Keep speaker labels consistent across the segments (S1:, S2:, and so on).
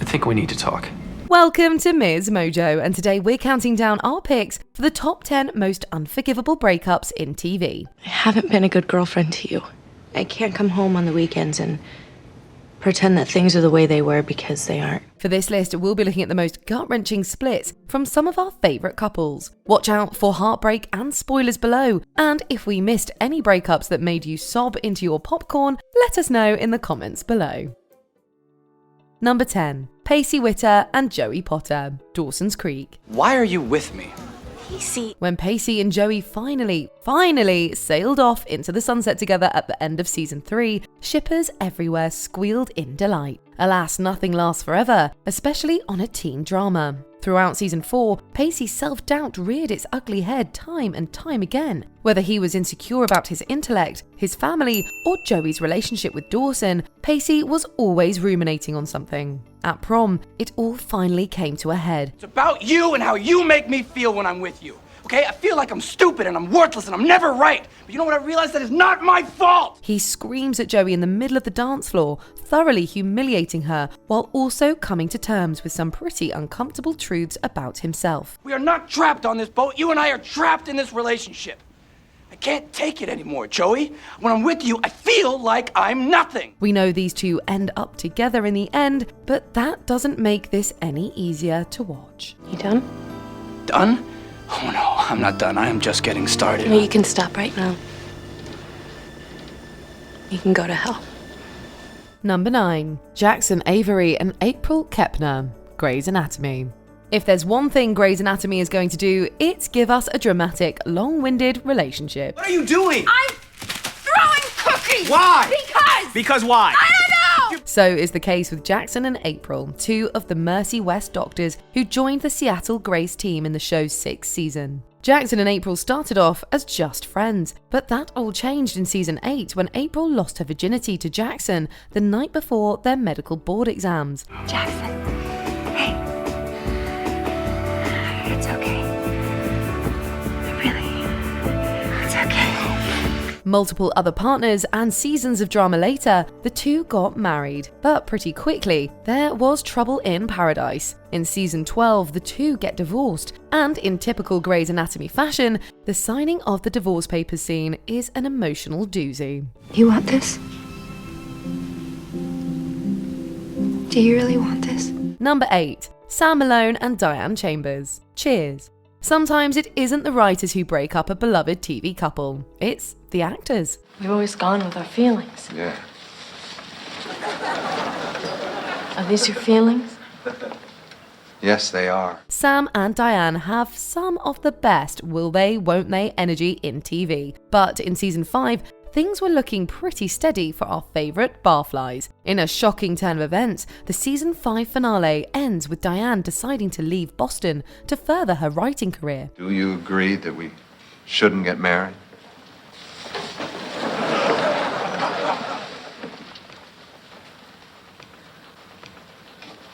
S1: think we need to talk.
S2: Welcome to MsMojo, and today we're counting down our picks for the top 10 most unforgivable breakups in TV.
S3: I haven't been a good girlfriend to you. I can't come home on the weekends and pretend that things are the way they were because they aren't.
S2: For this list, we'll be looking at the most gut-wrenching splits from some of our favourite couples. Watch out for heartbreak and spoilers below, and if we missed any breakups that made you sob into your popcorn, let us know in the comments below. Number 10. Pacey Witter and Joey Potter, Dawson's Creek.
S1: Why are you with me?
S3: Pacey.
S2: When Pacey and Joey finally sailed off into the sunset together at the end of season 3, shippers everywhere squealed in delight. Alas, nothing lasts forever, especially on a teen drama. Throughout season 4, Pacey's self-doubt reared its ugly head time and time again. Whether he was insecure about his intellect, his family, or Joey's relationship with Dawson, Pacey was always ruminating on something. At prom, it all finally came to a head.
S4: It's about you and how you make me feel when I'm with you. Okay, I feel like I'm stupid and I'm worthless and I'm never right. But you know what I realized? That is not my fault.
S2: He screams at Joey in the middle of the dance floor, thoroughly humiliating her, while also coming to terms with some pretty uncomfortable truths about himself.
S4: We are not trapped on this boat. You and I are trapped in this relationship. I can't take it anymore, Joey. When I'm with you, I feel like I'm nothing.
S2: We know these two end up together in the end, but that doesn't make this any easier to watch.
S3: You done?
S4: Done? Oh no, I'm not done. I am just getting started.
S3: No, you can stop right now. You can go to hell.
S2: Number 9. Jackson Avery and April Kepner, Grey's Anatomy. If there's one thing Grey's Anatomy is going to do, it's give us a dramatic, long-winded relationship.
S4: What are you doing?
S5: I'm throwing cookies!
S4: Why?
S5: Because
S4: why?
S5: I don't know!
S2: So is the case with Jackson and April, two of the Mercy West doctors who joined the Seattle Grace team in the show's 6th season. Jackson and April started off as just friends, but that all changed in season 8 when April lost her virginity to Jackson the night before their medical board exams.
S5: Jackson, hey. It's okay. Really, it's okay.
S2: Multiple other partners and seasons of drama later, the two got married. But pretty quickly, there was trouble in paradise. In season 12, the two get divorced, and in typical Grey's Anatomy fashion, the signing of the divorce papers scene is an emotional doozy.
S3: You want this? Do you really want this?
S2: Number 8. Sam Malone and Diane Chambers, Cheers. Sometimes it isn't the writers who break up a beloved TV couple, it's the actors.
S3: We've always gone with our feelings.
S6: Yeah.
S3: Are these your feelings?
S6: Yes, they are.
S2: Sam and Diane have some of the best will they, won't they energy in TV. But in season 5, things were looking pretty steady for our favourite barflies. In a shocking turn of events, the season 5 finale ends with Diane deciding to leave Boston to further her writing career.
S6: Do you agree that we shouldn't get married?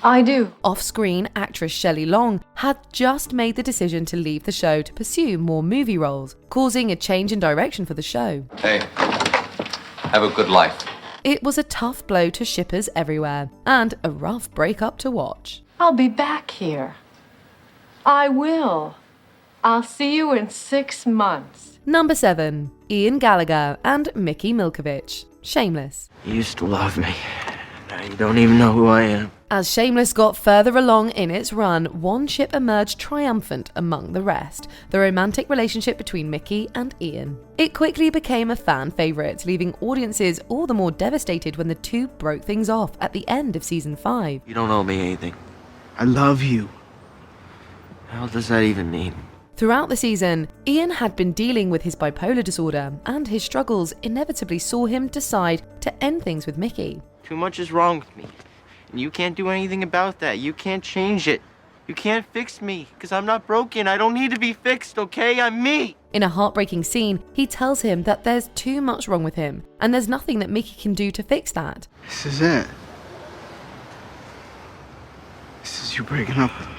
S3: I do.
S2: Off-screen actress Shelley Long had just made the decision to leave the show to pursue more movie roles, causing a change in direction for the show.
S6: Hey, have a good life.
S2: It was a tough blow to shippers everywhere, and a rough breakup to watch.
S7: I'll be back here. I will. I'll see you in 6 months.
S2: Number 7. Ian Gallagher and Mickey Milkovich, Shameless.
S8: You used to love me. Now you don't even know who I am.
S2: As Shameless got further along in its run, one ship emerged triumphant among the rest, the romantic relationship between Mickey and Ian. It quickly became a fan favourite, leaving audiences all the more devastated when the two broke things off at the end of season 5.
S8: You don't owe me anything.
S9: I love you.
S8: How does that even mean?
S2: Throughout the season, Ian had been dealing with his bipolar disorder, and his struggles inevitably saw him decide to end things with Mickey.
S8: Too much is wrong with me. And you can't do anything about that. You can't change it. You can't fix me, because I'm not broken. I don't need to be fixed, okay? I'm me.
S2: In a heartbreaking scene, he tells him that there's too much wrong with him, and there's nothing that Mickey can do to fix that.
S9: This is it. This is you breaking up with me.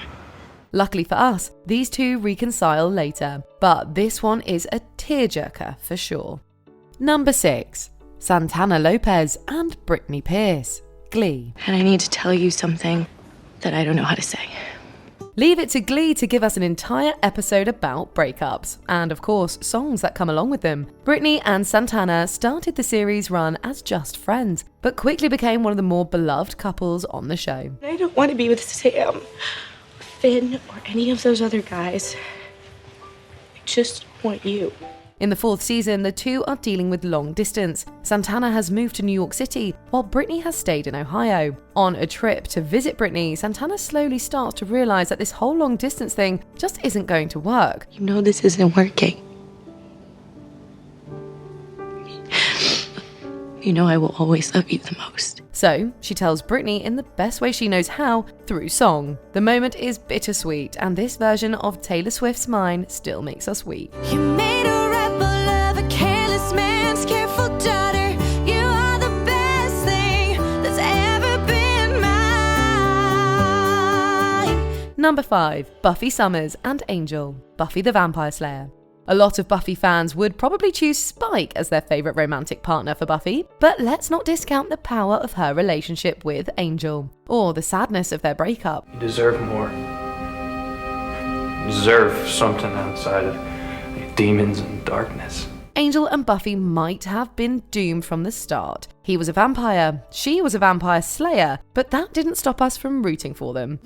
S2: Luckily for us, these two reconcile later, but this one is a tearjerker for sure. Number 6. Santana Lopez and Brittany Pierce, Glee.
S3: And I need to tell you something. that I don't know how to say.
S2: Leave it to Glee to give us an entire episode about breakups, and of course, songs that come along with them. Britney and Santana started the series run as just friends, but quickly became one of the more beloved couples on the show.
S3: I don't want to be with Sam, Finn, or any of those other guys. I just want you.
S2: In the 4th season, the two are dealing with long distance. Santana has moved to New York City, while Britney has stayed in Ohio. On a trip to visit Britney, Santana slowly starts to realize that this whole long distance thing just isn't going to work.
S3: You know this isn't working. You know I will always love you the most.
S2: So, she tells Britney in the best way she knows how, through song. The moment is bittersweet, and this version of Taylor Swift's Mine still makes us weep.
S1: You made a rebel of a careless man's careful daughter. You are the best thing that's ever been mine.
S2: Number 5. Buffy Summers and Angel, Buffy the Vampire Slayer. A lot of Buffy fans would probably choose Spike as their favourite romantic partner for Buffy, but let's not discount the power of her relationship with Angel, or the sadness of their breakup.
S10: You deserve more. You deserve something outside of demons and darkness.
S2: Angel and Buffy might have been doomed from the start. He was a vampire, she was a vampire slayer, but that didn't stop us from rooting for them.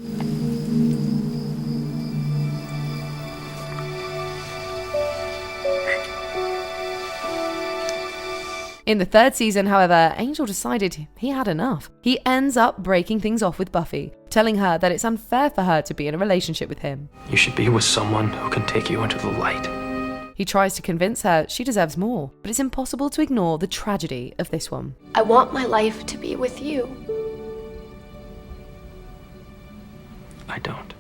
S2: In the 3rd season, however, Angel decided he had enough. He ends up breaking things off with Buffy, telling her that it's unfair for her to be in a relationship with him.
S10: You should be with someone who can take you into the light.
S2: He tries to convince her she deserves more, but it's impossible to ignore the tragedy of this one.
S3: I want my life to be with you.
S10: I don't.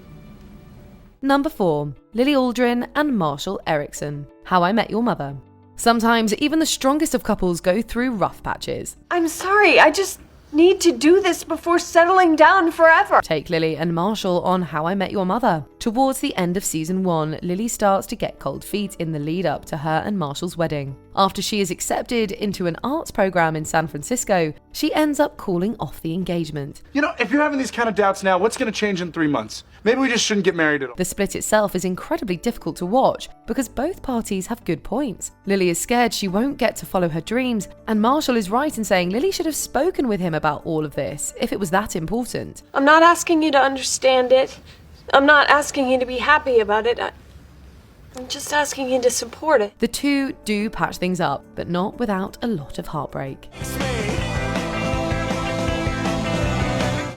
S2: Number 4. Lily Aldrin and Marshall Erickson, How I Met Your Mother. Sometimes even the strongest of couples go through rough patches.
S7: I'm sorry, I just need to do this before settling down forever.
S2: Take Lily and Marshall on How I Met Your Mother. Towards the end of season 1, Lily starts to get cold feet in the lead up to her and Marshall's wedding. After she is accepted into an arts program in San Francisco, she ends up calling off the engagement.
S11: You know, if you're having these kind of doubts now, what's going to change in 3 months? Maybe we just shouldn't get married at all.
S2: The split itself is incredibly difficult to watch because both parties have good points. Lily is scared she won't get to follow her dreams, and Marshall is right in saying Lily should have spoken with him about all of this if it was that important.
S7: I'm not asking you to understand it. I'm not asking you to be happy about it. I'm just asking you to support it.
S2: The two do patch things up, but not without a lot of heartbreak.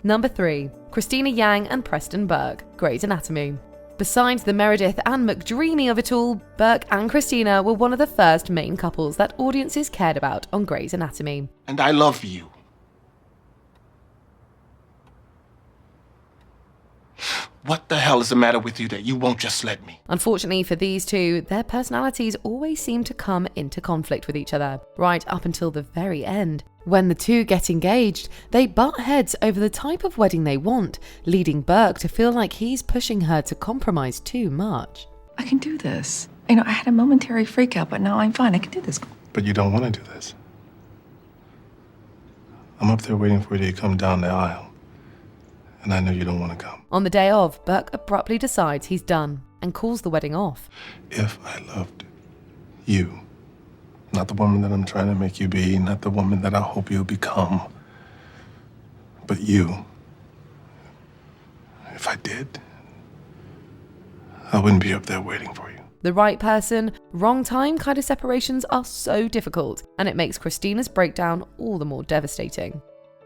S2: Number 3. Christina Yang and Preston Burke, Grey's Anatomy. Besides the Meredith and McDreamy of it all, Burke and Christina were one of the first main couples that audiences cared about on Grey's Anatomy.
S11: And I love you. What the hell is the matter with you that you won't just let me?
S2: Unfortunately for these two, their personalities always seem to come into conflict with each other, right up until the very end. When the two get engaged, they butt heads over the type of wedding they want, leading Burke to feel like he's pushing her to compromise too much.
S12: I can do this. You know, I had a momentary freak out, but now I'm fine. I can do this.
S13: But you don't want to do this. I'm up there waiting for you to come down the aisle. And I know you don't want to come.
S2: On the day of, Burke abruptly decides he's done and calls the wedding off.
S13: If I loved you, not the woman that I'm trying to make you be, not the woman that I hope you'll become, but you, if I did, I wouldn't be up there waiting for you.
S2: The right person, wrong time kind of separations are so difficult, and it makes Christina's breakdown all the more devastating.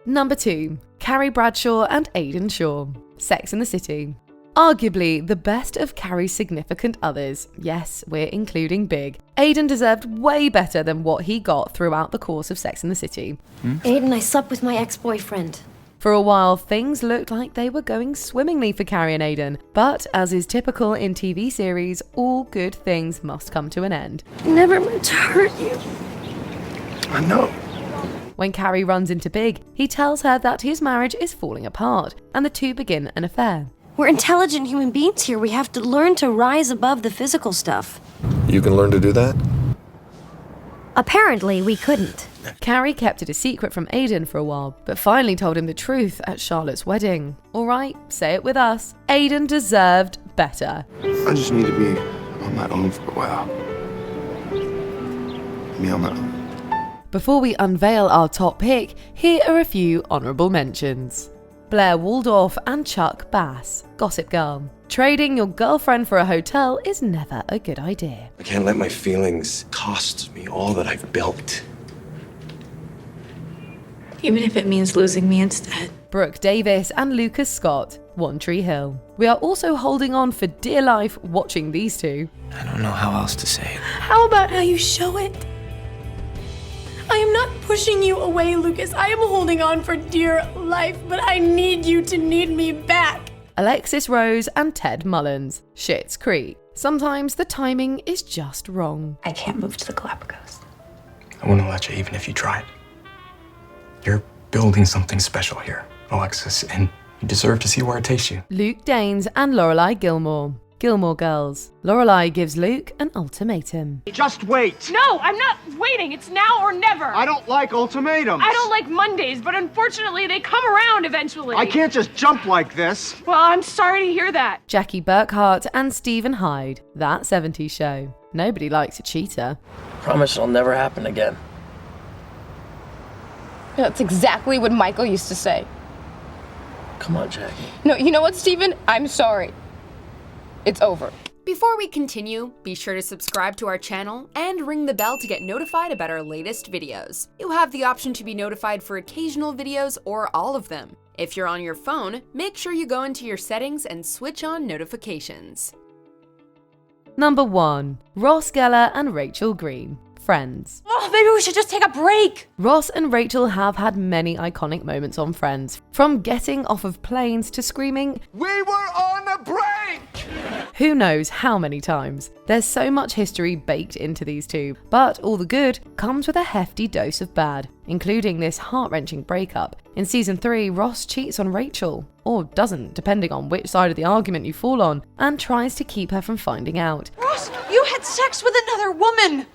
S2: Number 2. Carrie Bradshaw and Aidan Shaw, Sex and the City. Arguably the best of Carrie's significant others. Yes, we're including Big. Aidan deserved way better than what he got throughout the course of Sex and the City.
S14: Aidan, I slept with my ex-boyfriend.
S2: For a while, things looked like they were going swimmingly for Carrie and Aidan, but as is typical in TV series, all good things must come to an end.
S14: I never meant to hurt you.
S13: I know.
S2: When Carrie runs into Big, he tells her that his marriage is falling apart, and the two begin an affair.
S14: We're intelligent human beings here. We have to learn to rise above the physical stuff.
S13: You can learn to do that?
S14: Apparently, we couldn't.
S2: Carrie kept it a secret from Aidan for a while, but finally told him the truth at Charlotte's wedding. Alright, say it with us. Aidan deserved better.
S9: I just need to be on my own for a while. Me on my own.
S2: Before we unveil our top pick, here are a few honourable mentions. Blair Waldorf and Chuck Bass, Gossip Girl. Trading your girlfriend for a hotel is never a good idea.
S15: I can't let my feelings cost me all that I've built.
S3: Even if it means losing me instead.
S2: Brooke Davis and Lucas Scott, One Tree Hill. We are also holding on for dear life watching these two.
S16: I don't know how else to say it.
S17: How about how you show it? I am not pushing you away, Lucas. I am holding on for dear life, but I need you to need me back.
S2: Alexis Rose and Ted Mullins, Schitt's Creek. Sometimes the timing is just wrong.
S12: I can't move to the Galapagos.
S16: I wouldn't let you even if you tried. You're building something special here, Alexis, and you deserve to see where it takes you.
S2: Luke Danes and Lorelai Gilmore, Gilmore Girls. Lorelai gives Luke an ultimatum.
S18: Just wait.
S7: No, I'm not waiting. It's now or never.
S18: I don't like ultimatums.
S7: I don't like Mondays, but unfortunately they come around eventually.
S18: I can't just jump like this.
S7: Well, I'm sorry to hear that.
S2: Jackie Burkhart and Stephen Hyde, That 70s Show. Nobody likes a cheater.
S19: Promise it'll never happen again.
S20: That's exactly what Michael used to say.
S19: Come on, Jackie.
S20: No, you know what, Steven? I'm sorry. It's over.
S21: Before we continue, be sure to subscribe to our channel and ring the bell to get notified about our latest videos. You have the option to be notified for occasional videos or all of them. If you're on your phone, make sure you go into your settings and switch on notifications.
S2: Number 1. Ross Geller and Rachel Green, Friends.
S17: Oh, maybe we should just take a break.
S2: Ross and Rachel have had many iconic moments on Friends, from getting off of planes to screaming,
S11: "We were on a break!"
S2: Who knows how many times. There's so much history baked into these two, but all the good comes with a hefty dose of bad, including this heart-wrenching breakup. In season 3, Ross cheats on Rachel, or doesn't, depending on which side of the argument you fall on, and tries to keep her from finding out.
S17: Ross, you had sex with another woman.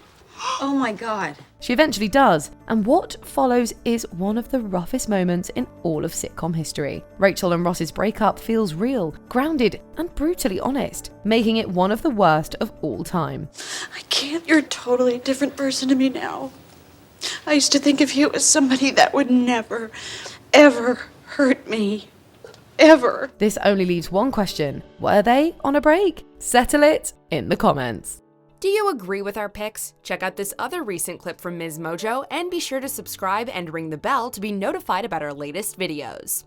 S17: Oh my God.
S2: She eventually does, and what follows is one of the roughest moments in all of sitcom history. Rachel and Ross's breakup feels real, grounded, and brutally honest, making it one of the worst of all time.
S17: I can't. You're a totally different person to me now. I used to think of you as somebody that would never, ever hurt me. Ever.
S2: This only leaves one question. Were they on a break? Settle it in the comments.
S21: Do you agree with our picks? Check out this other recent clip from MsMojo and be sure to subscribe and ring the bell to be notified about our latest videos.